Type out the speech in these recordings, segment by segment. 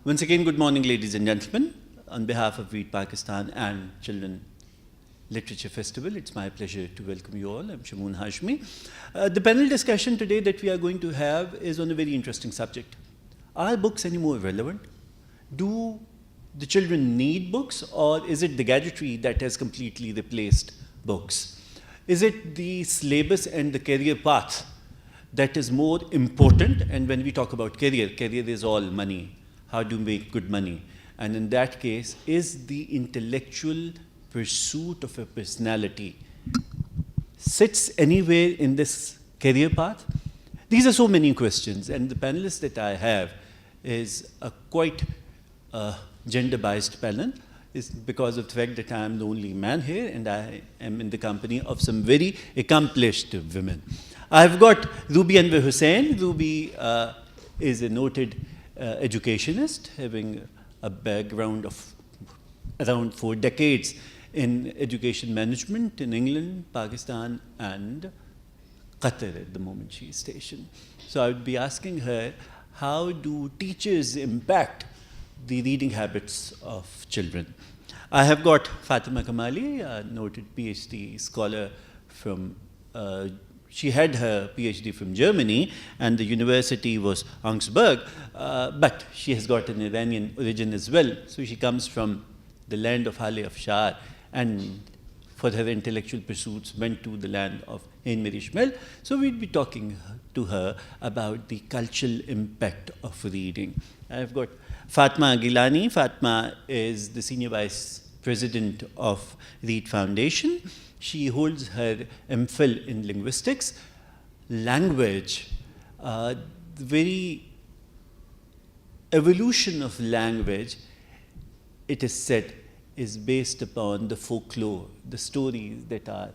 Once again, good morning, ladies and gentlemen. On behalf of Read Pakistan and Children Literature Festival, it's my pleasure to welcome you all. I'm Shamoon, Hashmi. The panel discussion today that we are going to have is on a very interesting subject. Are books any more relevant? Do the children need books, or is it the gadgetry that has completely replaced books? Is it the syllabus and the career path that is more important? And when we talk about career, career is all money. How do you make good money? And in that case, is the intellectual pursuit of a personality sits anywhere in this career path? These are so many questions, and the panelists that I have is a quite gender-biased panel. Is because of the fact that I am the only man here, and I am in the company of some very accomplished women. I've got Ruby Anwar Hussain. Ruby is a noted educationist, having a background of around 4 decades in education management in England, Pakistan, and Qatar at the moment she is stationed. So I would be asking her, how do teachers impact the reading habits of children? I have got Fatima Kamali, a noted PhD scholar from she had her PhD from Germany, and the university was Augsburg, but she has got an Iranian origin as well. So she comes from the land of Hale Afshar, and for her intellectual pursuits went to the land of Ain Mirishmel. So we'd be talking to her about the cultural impact of reading. I've got Fatima Gilani. Fatima is the Senior Vice President of Read Foundation. She holds her MPhil in linguistics. Language, the very evolution of language, it is said, is based upon the folklore, the stories that our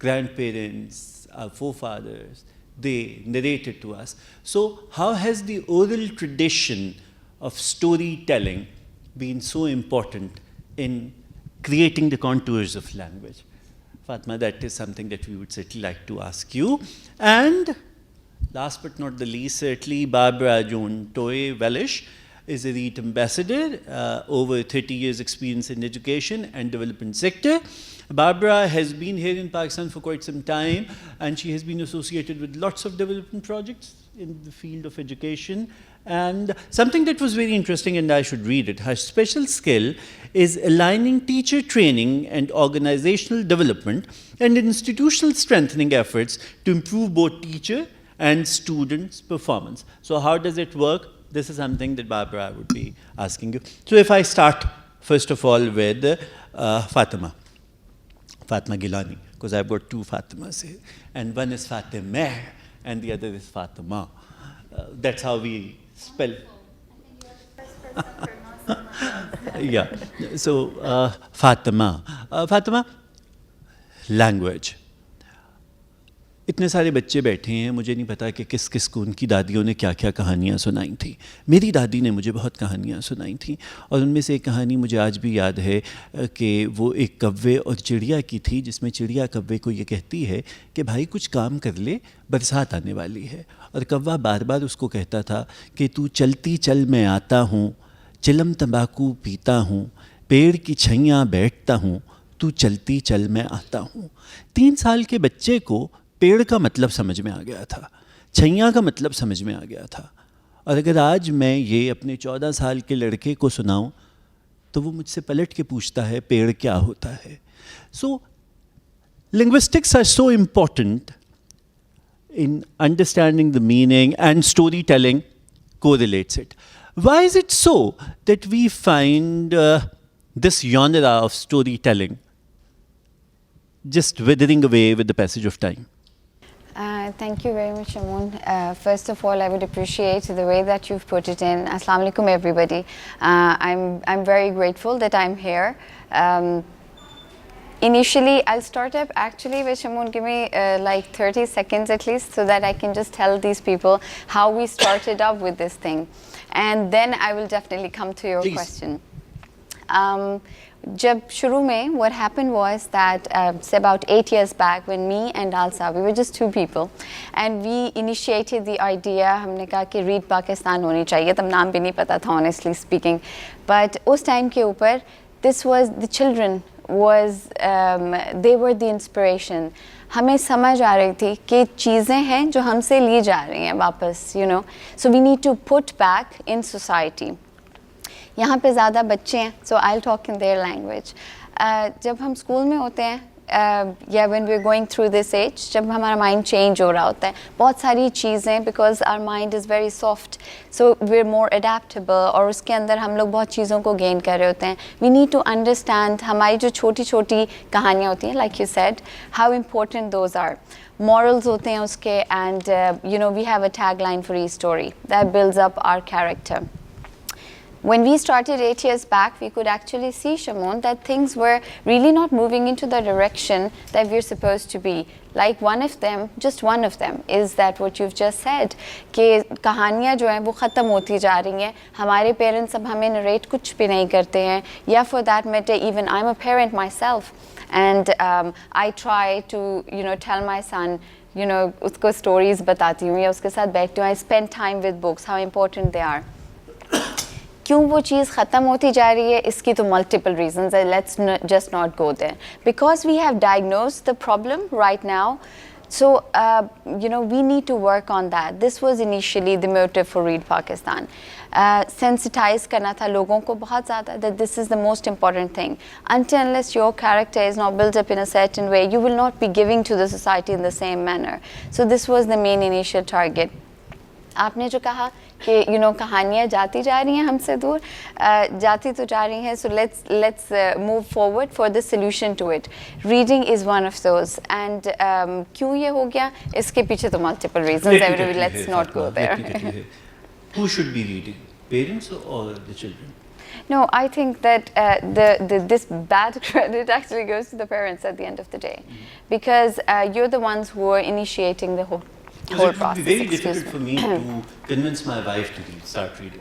grandparents, our forefathers, they narrated to us. So how has the oral tradition of storytelling been so important in creating the contours of language? Fatima, that is something that we would certainly like to ask you. And last but not the least, certainly, Barbara Joan Toy Wellish is a Read ambassador, over 30 years experience in education and development sector. Barbara has been here in Pakistan for quite some time, and she has been associated with lots of development projects in the field of education. And something that was very interesting, and I should read it, her special skill is aligning teacher training and organizational development and institutional strengthening efforts to improve both teacher and students' performance. So how does it work? This is something that Barbara would be asking you. So if I start, first of all, with Fatima Gilani, because I've got 2 Fatimas here, and one is Fatemeh, and the other is Fatima. That's how we spell. Yeah. So Fatima. Fatima, language. इतने सारे बच्चे बैठे हैं, मुझे नहीं पता कि किस किस को उनकी दादियों ने क्या क्या कहानियाँ सुनाई थी। मेरी दादी ने मुझे बहुत कहानियाँ सुनाई थी, और उनमें से एक कहानी मुझे आज भी याद है कि वो एक कव्वे और चिड़िया की थी, जिसमें चिड़िया कव्वे को ये कहती है कि भाई कुछ काम कर ले, बरसात आने वाली है। और कव्वा बार बार उसको कहता था कि तू चलती चल मैं आता हूँ, चिलम तंबाकू पीता हूँ, पेड़ की छैयाँ बैठता हूँ, तू चलती चल मैं आता हूँ। 3 साल के बच्चे को पेड़ का मतलब समझ में आ गया था, छैया का मतलब समझ में आ गया था। और अगर आज मैं ये अपने 14 साल के लड़के को सुनाऊं, तो वो मुझसे पलट के पूछता है पेड़ क्या होता है। सो linguistics are so important in understanding the meaning, and storytelling correlates it. Why is it so that we find this genre of storytelling just withering away with the passage of time? Thank you very much, Shamoon. First of all, I would appreciate the way that you've put it in. Assalamu alaikum, everybody. I'm very grateful that I'm here. Initially, I'll start up actually with Shamoon. Give me like 30 seconds at least, so that I can just tell these people how we started up with this thing. And then I will definitely come to your question. Jab shuru mein, what happened was that say about 8 years back, when me and Alsa, we were just two people, and we initiated the idea, हमने कहा कि Read Pakistan होनी चाहिए, तब नाम भी नहीं पता था, honestly speaking, but उस time के ऊपर, this was the children was they were the inspiration. हमें समझ आ रही थी कि चीज़ें हैं जो हमसे ली जा रही हैं वापस, you know, so we need to put back in society. यहाँ पे ज़्यादा बच्चे हैं, so I'll talk in their language. जब हम स्कूल में होते हैं, या when we're going through this age, जब हमारा mind change हो रहा होता है, बहुत सारी चीज़ें, because our mind is very soft, so we're more adaptable, और उसके अंदर हम लोग बहुत चीज़ों को gain कर रहे होते हैं. We need to understand हमारी जो छोटी छोटी कहानियाँ होती हैं, like you said, how important those are. Morals होते हैं उसके, and you know, we have a tagline for each story that builds up our character. When we started 8 years back, we could actually see, Shamoon, that things were really not moving into the direction that we're supposed to be. Like one of them, just one of them, is that what you've just said, कि कहानियाँ जो हैं वो ख़त्म होती जा रही हैं. हमारे parents अब हमें narrate कुछ भी नहीं करते हैं. या for that matter, even I'm a parent myself, and I try to, you know, tell my son, you know, उसको stories बताती हूँ या उसके साथ बैठती हूँ. I spend time with books, how important they are. क्यों वो चीज़ ख़त्म होती जा रही है, इसकी तो multiple reasons है. Let's just not go there. Because we have diagnosed the problem right now, so you know, we need to work on that. This was initially the motive for Read Pakistan. Sensitize करना था लोगों को बहुत ज़्यादा, that this is the most important thing. Until unless your character is not built up in a certain way, you will not be giving to the society in the same manner. So this was the main initial target. आपने जो कहा कि you know, कहानियाँ जाती जा रही हैं हमसे दूर, जाती तो जा रही हैं, so let's move forward for the solution to it. Reading is one of those, and क्यों ये हो गया, इसके पीछे तो multiple reasons. Let's not go there. Who should be reading, parents or the children? No, I think that this bad credit actually goes to the parents at the end of the day, because you're the ones who are initiating the whole process. It would be very difficult for me to convince my wife to start reading.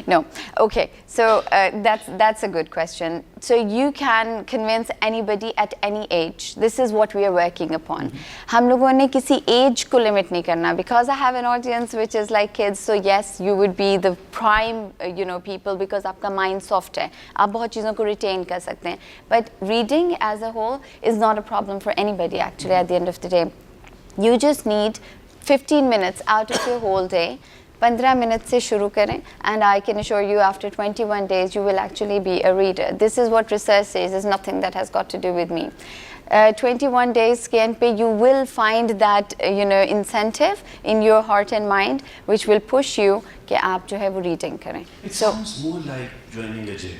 No. Okay. So that's a good question. So you can convince anybody at any age. This is what we are working upon. हम लोगों ने किसी age को limit नहीं करना, because I have an audience which is like kids. So yes, you would be the prime, you know, people, because आपका mind soft है. आप बहुत चीज़ों को retain कर सकते हैं. But reading as a whole is not a problem for anybody actually at the end of the day. You just need 15 minutes out of your whole day. 15 minutes से शुरू करें, and I can assure you after 21 days you will actually be a reader. This is what research says, is nothing that has got to do with me. 21 days के end पे you will find that you know, incentive in your heart and mind which will push you कि आप जो है वो reading करें. It sounds more like joining a gym.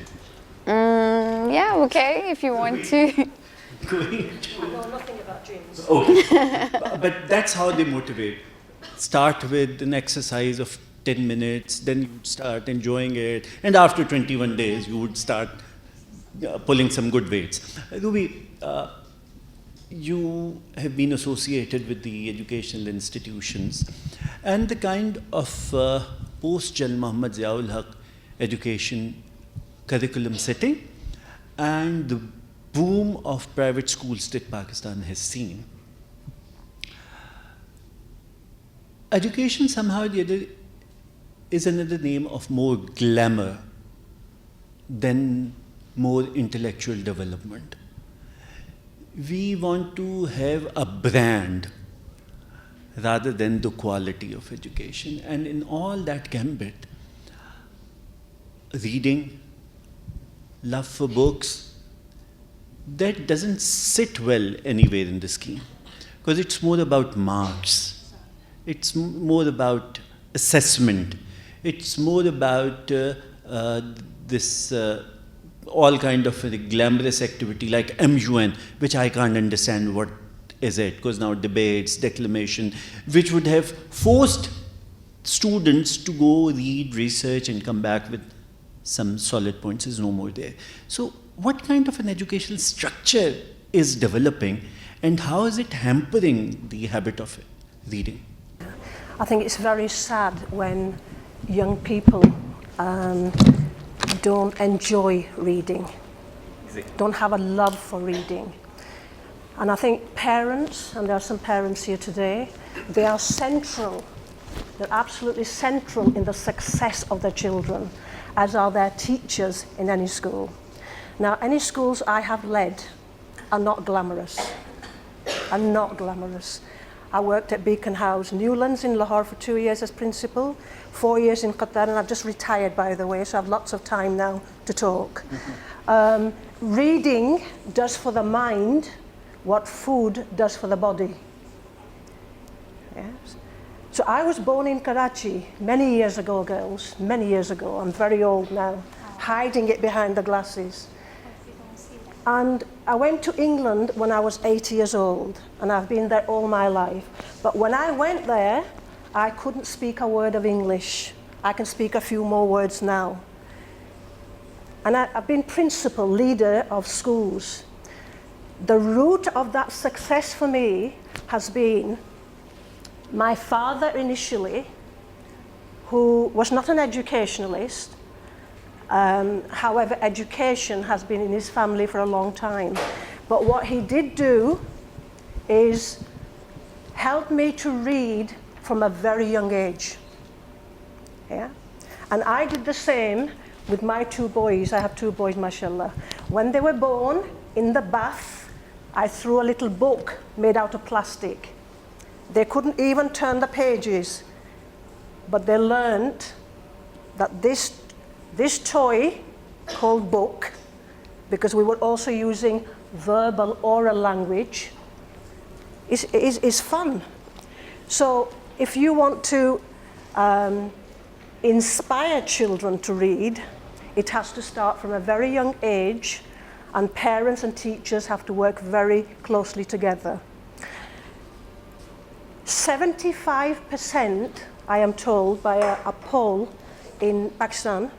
Yeah, okay, if you want to. I know nothing about gyms. Okay, but that's how they motivate. Start with an exercise of 10 minutes, then you would start enjoying it, and after 21 days you would start pulling some good weights. Ruby, you have been associated with the educational institutions, and the kind of post-Jal Muhammad Ziaul Haq education curriculum setting and the boom of private schools that Pakistan has seen. Education somehow or the other is another name of more glamour than more intellectual development. We want to have a brand rather than the quality of education. And in all that gambit, reading, love for books, that doesn't sit well anywhere in the scheme, because it's more about marks. It's more about assessment. It's more about this all kind of a glamorous activity like MUN, which I can't understand what is it, because now debates, declamation, which would have forced students to go read, research, and come back with some solid points, is no more there. So what kind of an educational structure is developing, and how is it hampering the habit of reading? I think it's very sad when young people don't enjoy reading. don't have a love for reading. And I think parents, and there are some parents here today, they are central. They're absolutely central in the success of their children, as are their teachers in any school. Now, any schools I have led are not glamorous, are not glamorous. I worked at Beacon House, Newlands in Lahore for 2 years as principal, 4 years in Qatar, and I've just retired, by the way, so I have lots of time now to talk. Reading does for the mind what food does for the body. Yes. So I was born in Karachi many years ago, girls, many years ago. I'm very old now, hiding it behind the glasses. And I went to England when I was 8 years old, and I've been there all my life. But when I went there, I couldn't speak a word of English. I can speak a few more words now. And I've been principal, leader of schools. The root of that success for me has been my father initially, who was not an educationalist. However, education has been in his family for a long time. But what he did do is help me to read from a very young age. Yeah? And I did the same with my 2 boys. I have 2 boys, mashallah. When they were born, in the bath, I threw a little book made out of plastic. They couldn't even turn the pages, but they learned that this toy called book, because we were also using verbal oral language, is fun. So if you want to inspire children to read, it has to start from a very young age, and parents and teachers have to work very closely together. 75%, I am told by a poll in Pakistan,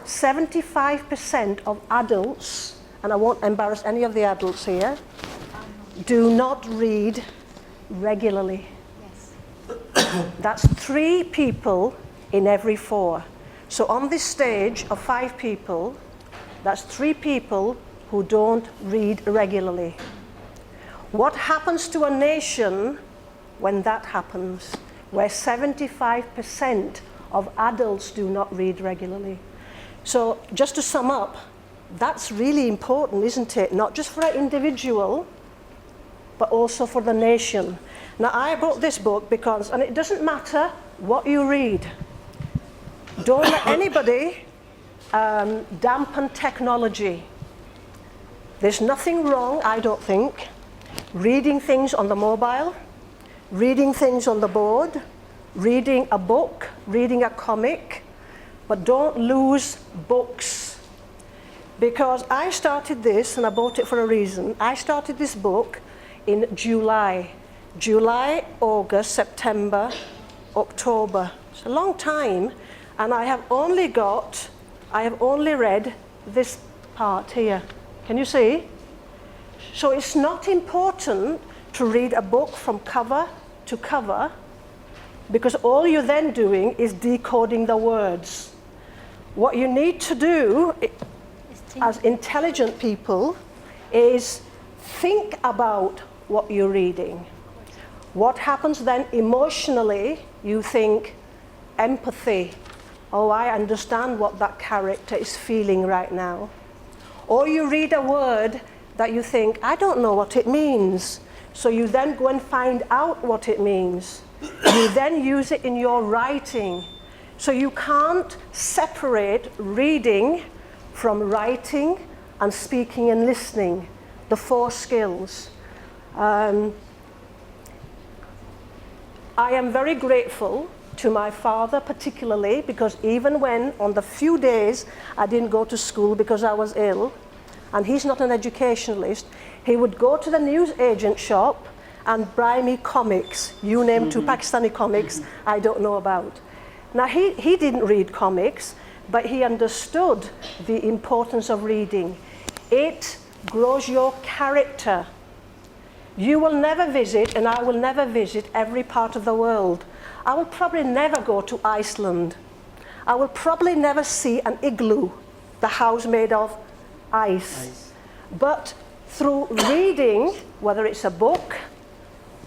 75% of adults, and I won't embarrass any of the adults here, do not read regularly. Yes. That's 3 people in every 4. So on this stage of 5 people, that's 3 people who don't read regularly. What happens to a nation when that happens, where 75% of adults do not read regularly? So just to sum up, that's really important, isn't it? Not just for an individual, but also for the nation. Now, I brought this book because, and it doesn't matter what you read. Don't let anybody dampen technology. There's nothing wrong, I don't think, reading things on the mobile, reading things on the board, reading a book, reading a comic, but don't lose books. Because I started this, and I bought it for a reason. I started this book in July, August, September, October. It's a long time, and I have only read this part here. Can you see? So it's not important to read a book from cover to cover, because all you're then doing is decoding the words. What you need to do as intelligent people is think about what you're reading. What happens then emotionally, you think empathy. Oh, I understand what that character is feeling right now. Or you read a word that you think, I don't know what it means. So you then go and find out what it means. You then use it in your writing. So you can't separate reading from writing and speaking and listening, the 4 skills. I am very grateful to my father particularly, because even when on the few days I didn't go to school because I was ill, and he's not an educationalist, he would go to the newsagent shop and buy me comics, you name 2 Pakistani comics I don't know about. Now he didn't read comics, but he understood the importance of reading. It grows your character. You will never visit, and I will never visit every part of the world. I will probably never go to Iceland. I will probably never see an igloo, the house made of ice. But through reading, whether it's a book,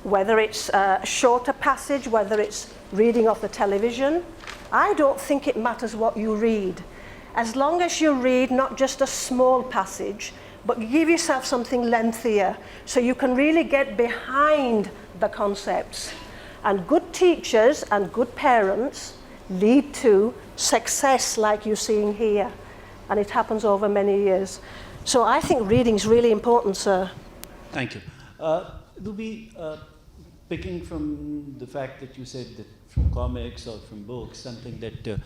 whether it's a shorter passage, whether it's reading off the television, I don't think it matters what you read. As long as you read not just a small passage, but give yourself something lengthier so you can really get behind the concepts. And good teachers and good parents lead to success like you're seeing here. And it happens over many years. So I think reading is really important, sir. Thank you. Ruby, picking from the fact that you said that from comics or from books, something that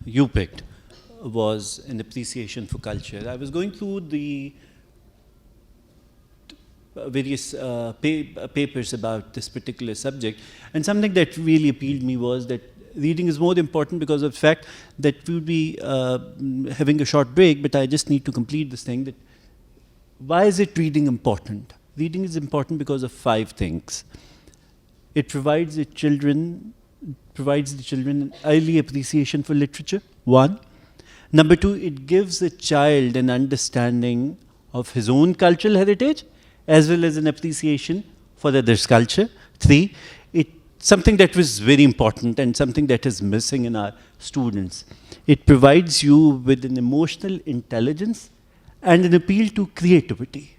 you picked was an appreciation for culture. I was going through the various papers about this particular subject, and something that really appealed me was that reading is more important because of the fact that we would be having a short break, but I just need to complete this thing. That why is it reading important? Reading is important because of 5 things. It provides the children an early appreciation for literature, 1. Number 2, it gives the child an understanding of his own cultural heritage as well as an appreciation for others' culture. 3, something that was very important and something that is missing in our students. It provides you with an emotional intelligence and an appeal to creativity.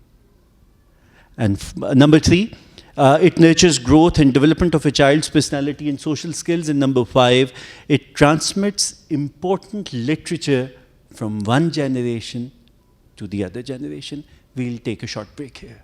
And number 3, it nurtures growth and development of a child's personality and social skills. And number 5, it transmits important literature from one generation to the other generation. We'll take a short break here.